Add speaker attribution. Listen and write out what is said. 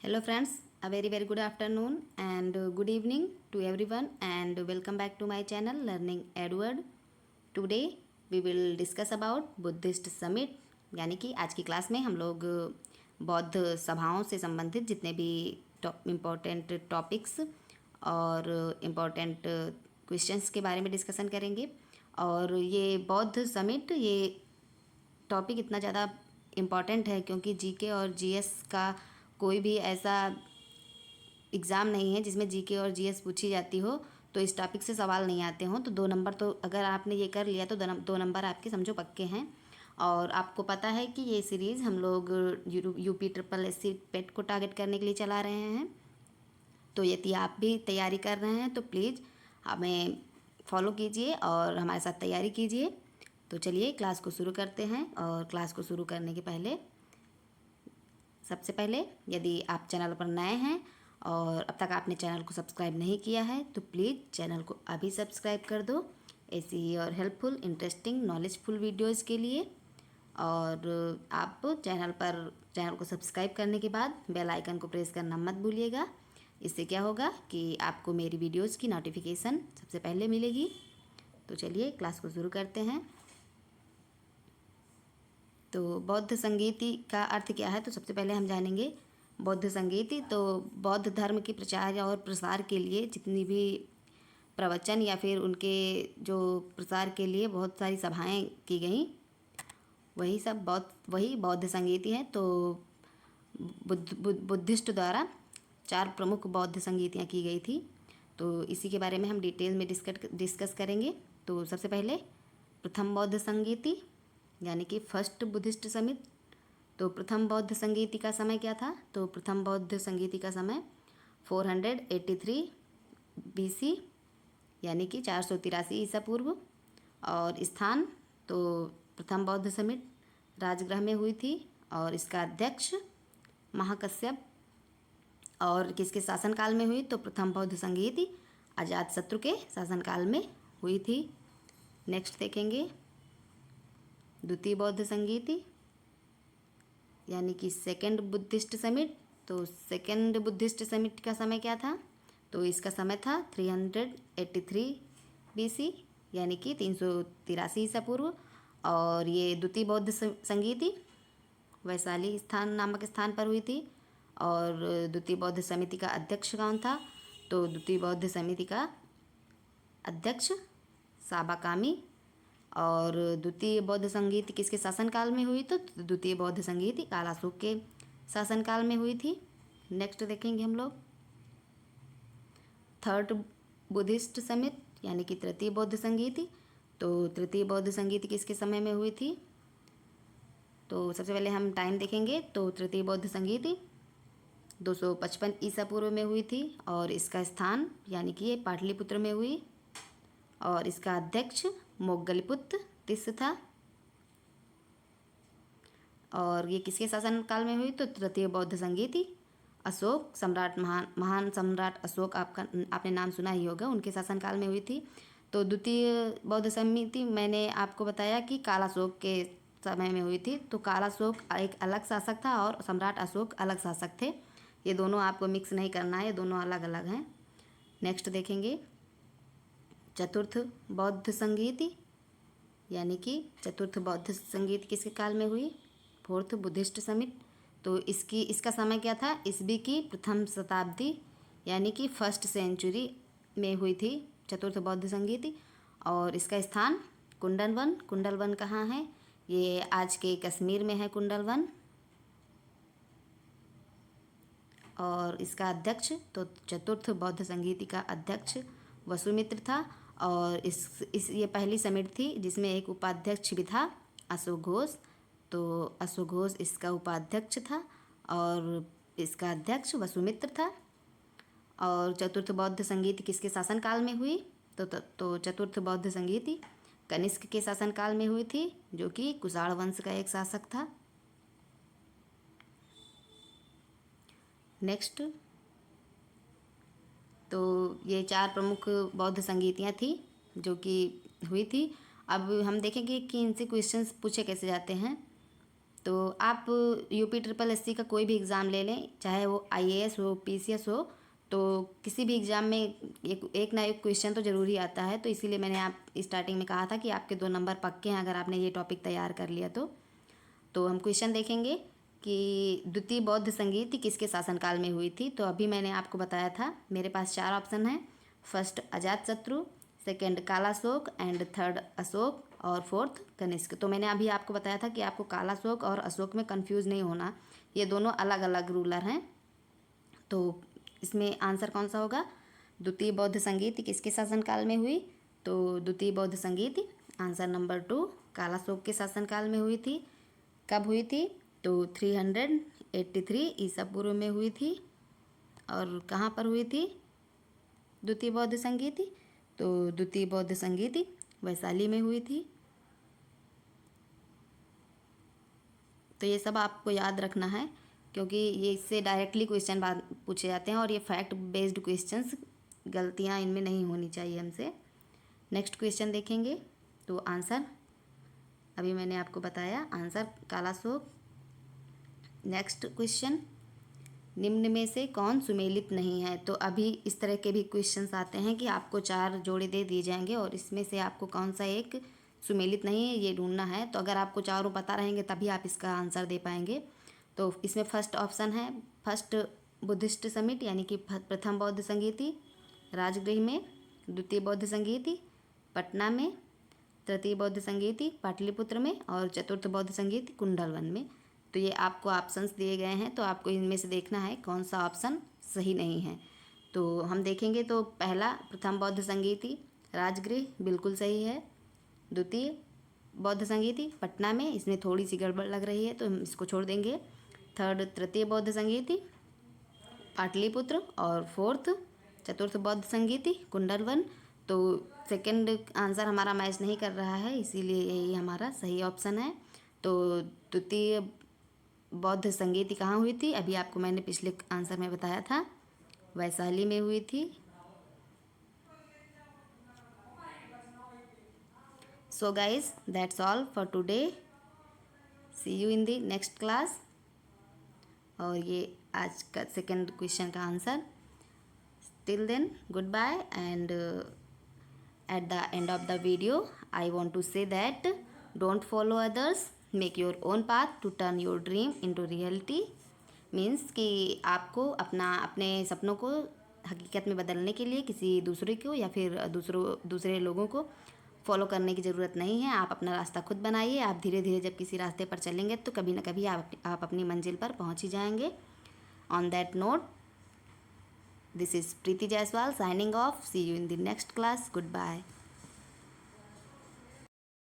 Speaker 1: Hello friends, a very good afternoon and good evening to everyone and welcome back to my channel Learning Edward. Today we will discuss about Buddhist Summit यानी कि आज की class में हम लोग बौद्ध सभाओं से संबंधित जितने भी इम्पोर्टेंट टॉपिक्स और इम्पोर्टेंट क्वेश्चंस के बारे में डिस्कशन करेंगे। और ये बौद्ध समिट ये टॉपिक इतना ज़्यादा इम्पॉर्टेंट है क्योंकि जीके और जीएस का कोई भी ऐसा एग्ज़ाम नहीं है जिसमें जीके और जीएस पूछी जाती हो तो इस टॉपिक से सवाल नहीं आते हों। तो 2 नंबर तो अगर आपने ये कर लिया तो 2 नंबर आपके समझो पक्के हैं। और आपको पता है कि ये सीरीज़ हम लोग यूपी ट्रिपल एससी पेट को टारगेट करने के लिए चला रहे हैं। तो यदि आप भी तैयारी कर रहे हैं तो प्लीज़ हमें फॉलो कीजिए और हमारे साथ तैयारी कीजिए। तो चलिए क्लास को शुरू करते हैं। और क्लास को शुरू करने के पहले सबसे पहले यदि आप चैनल पर नए हैं और अब तक आपने चैनल को सब्सक्राइब नहीं किया है तो प्लीज़ चैनल को अभी सब्सक्राइब कर दो ऐसी ही और हेल्पफुल इंटरेस्टिंग नॉलेजफुल वीडियोज़ के लिए। और आप चैनल को सब्सक्राइब करने के बाद बेल आइकन को प्रेस करना मत भूलिएगा। इससे क्या होगा कि आपको मेरी वीडियोज़ की नोटिफिकेशन सबसे पहले मिलेगी। तो चलिए क्लास को शुरू करते हैं। तो बौद्ध संगीति का अर्थ क्या है, तो सबसे पहले हम जानेंगे बौद्ध संगीति। तो बौद्ध धर्म के प्रचार और प्रसार के लिए जितनी भी प्रवचन या फिर उनके जो प्रसार के लिए बहुत सारी सभाएं की गई वही बौद्ध संगीति है। तो बुद्धिस्ट द्वारा 4 प्रमुख बौद्ध संगीतियाँ की गई थी। तो इसी के बारे में हम डिटेल में डिस्कस करेंगे। तो सबसे पहले प्रथम बौद्ध संगीति यानी कि फर्स्ट बुद्धिस्ट समिट। तो प्रथम बौद्ध संगीति का समय क्या था, तो प्रथम बौद्ध संगीति का समय 483 BC यानी कि 483 ईसा पूर्व। और स्थान तो प्रथम बौद्ध समिट राजगृह में हुई थी और इसका अध्यक्ष महाकश्यप। और किसके शासनकाल में हुई, तो प्रथम बौद्ध संगीति अजातशत्रु के शासनकाल में हुई थी। नेक्स्ट देखेंगे द्वितीय बौद्ध संगीति यानी कि सेकेंड बुद्धिस्ट समिट। तो सेकेंड बुद्धिस्ट समिट का समय क्या था, तो इसका समय था 383 BC यानी कि 383 ईसा पूर्व। और ये द्वितीय बौद्ध संगीति वैशाली स्थान नामक स्थान पर हुई थी। और द्वितीय बौद्ध समिति का अध्यक्ष कौन था, तो द्वितीय बौद्ध समिति का अध्यक्ष साबाकामी। और द्वितीय बौद्ध संगीति किसके शासनकाल में हुई, तो द्वितीय बौद्ध संगीति कालाशोक के शासनकाल में हुई थी। नेक्स्ट देखेंगे हम लोग थर्ड बुद्धिस्ट समिट यानी कि तृतीय बौद्ध संगीति। तो तृतीय बौद्ध संगीति किसके समय में हुई थी, तो सबसे पहले हम टाइम देखेंगे। तो तृतीय बौद्ध संगीति 255 ईसा पूर्व में हुई थी और इसका स्थान यानी कि ये पाटलिपुत्र में हुई। और इसका अध्यक्ष मोग्गलपुत्र तिस्स था। और ये किसके शासनकाल में हुई, तो तृतीय बौद्ध संगीति अशोक सम्राट महान सम्राट अशोक आपने नाम सुना ही होगा, उनके शासनकाल में हुई थी। तो द्वितीय बौद्ध समिति मैंने आपको बताया कि कालाशोक के समय में हुई थी। तो कालाशोक एक अलग शासक था और सम्राट अशोक अलग शासक थे। ये दोनों आपको मिक्स नहीं करना है, ये दोनों अलग अलग हैं। नेक्स्ट देखेंगे चतुर्थ बौद्ध संगीति यानी कि चतुर्थ बौद्ध संगीति किसके काल में हुई, फोर्थ बुद्धिस्ट समिट। तो इसका समय क्या था, ईस्वी की प्रथम शताब्दी यानी कि फर्स्ट सेंचुरी में हुई थी चतुर्थ बौद्ध संगीति। और इसका स्थान कुंडलवन कहाँ है, ये आज के कश्मीर में है कुंडलवन। और इसका अध्यक्ष तो चतुर्थ बौद्ध संगीति का अध्यक्ष वसुमित्र था। और ये पहली समिट थी जिसमें एक उपाध्यक्ष भी था अशोक घोष। तो अशोक घोष इसका उपाध्यक्ष था और इसका अध्यक्ष वसुमित्र था। और चतुर्थ बौद्ध संगीति किसके शासनकाल में हुई, तो चतुर्थ बौद्ध संगीति कनिष्क के शासनकाल में हुई थी जो कि कुषाण वंश का एक शासक था। नेक्स्ट तो ये 4 प्रमुख बौद्ध संगीतियाँ थी जो कि हुई थी। अब हम देखेंगे कि इनसे क्वेश्चंस पूछे कैसे जाते हैं। तो आप यूपी ट्रिपल एससी का कोई भी एग्ज़ाम ले लें, चाहे वो आईएएस हो, पीसीएस हो, तो किसी भी एग्ज़ाम में एक ना एक क्वेश्चन तो ज़रूर ही आता है। तो इसीलिए मैंने आप स्टार्टिंग में कहा था कि आपके 2 नंबर पक्के हैं अगर आपने ये टॉपिक तैयार कर लिया तो हम क्वेश्चन देखेंगे कि द्वितीय बौद्ध संगीति किसके शासनकाल में हुई थी। तो अभी मैंने आपको बताया था, मेरे पास 4 ऑप्शन हैं। First Ajatashatru, second Kalashoka and third Ashok और फोर्थ कनिष्क। तो मैंने अभी आपको बताया था कि आपको कालाशोक और अशोक में कंफ्यूज नहीं होना, ये दोनों अलग अलग रूलर हैं। तो इसमें आंसर कौन सा होगा? द्वितीय बौद्ध संगीति किसके शासनकाल में हुई? तो द्वितीय बौद्ध संगीति आंसर नंबर 2 कालाशोक के शासनकाल में हुई थी। कब हुई थी? तो 383 ईसा पूर्व में हुई थी। और कहाँ पर हुई थी द्वितीय बौद्ध संगीति? तो द्वितीय बौद्ध संगीति वैशाली में हुई थी। तो ये सब आपको याद रखना है, क्योंकि ये इससे डायरेक्टली क्वेश्चन पूछे जाते हैं और ये फैक्ट बेस्ड क्वेश्चंस, गलतियाँ इनमें नहीं होनी चाहिए हमसे। नेक्स्ट क्वेश्चन देखेंगे। तो आंसर अभी मैंने आपको बताया, आंसर कालाशोक। नेक्स्ट क्वेश्चन, निम्न में से कौन सुमेलित नहीं है? तो अभी इस तरह के भी क्वेश्चंस आते हैं कि आपको 4 जोड़े दे दिए जाएंगे और इसमें से आपको कौन सा एक सुमेलित नहीं है ये ढूंढना है। तो अगर आपको चारों पता रहेंगे तभी आप इसका आंसर दे पाएंगे। तो इसमें फर्स्ट ऑप्शन है, फर्स्ट बुद्धिस्ट समिट यानी कि प्रथम बौद्ध संगीति राजगृह में, द्वितीय बौद्ध संगीति पटना में, तृतीय बौद्ध संगीति पाटलिपुत्र में और चतुर्थ बौद्ध संगीति कुंडलवन में। तो ये आपको ऑप्शंस दिए गए हैं, तो आपको इनमें से देखना है कौन सा ऑप्शन सही नहीं है। तो हम देखेंगे। तो पहला प्रथम बौद्ध संगीति राजगृह बिल्कुल सही है। द्वितीय बौद्ध संगीति पटना में, इसमें थोड़ी सी गड़बड़ लग रही है तो हम इसको छोड़ देंगे। थर्ड तृतीय बौद्ध संगीति पाटलिपुत्र और फोर्थ चतुर्थ बौद्ध संगीति कुंडलवन। तो सेकंड आंसर हमारा मैच नहीं कर रहा है, इसीलिए यही हमारा सही ऑप्शन है। तो द्वितीय बौद्ध संगीति कहाँ हुई थी? अभी आपको मैंने पिछले आंसर में बताया था, वैशाली में हुई थी। So guys that's all for today, see you in the next class. और ये आज का सेकंड क्वेश्चन का answer. Till then good bye, and at the end of the video I want to say that don't follow others, make your own path to turn your dream into reality। Means कि आपको अपने सपनों को हकीकत में बदलने के लिए किसी दूसरे को या फिर दूसरे लोगों को फॉलो करने की ज़रूरत नहीं है। आप अपना रास्ता खुद बनाइए। आप धीरे धीरे जब किसी रास्ते पर चलेंगे तो कभी ना कभी आप अपनी मंजिल पर पहुंच ही जाएंगे। On that note, this is Preeti Jaiswal signing off. See you in the next class. Goodbye.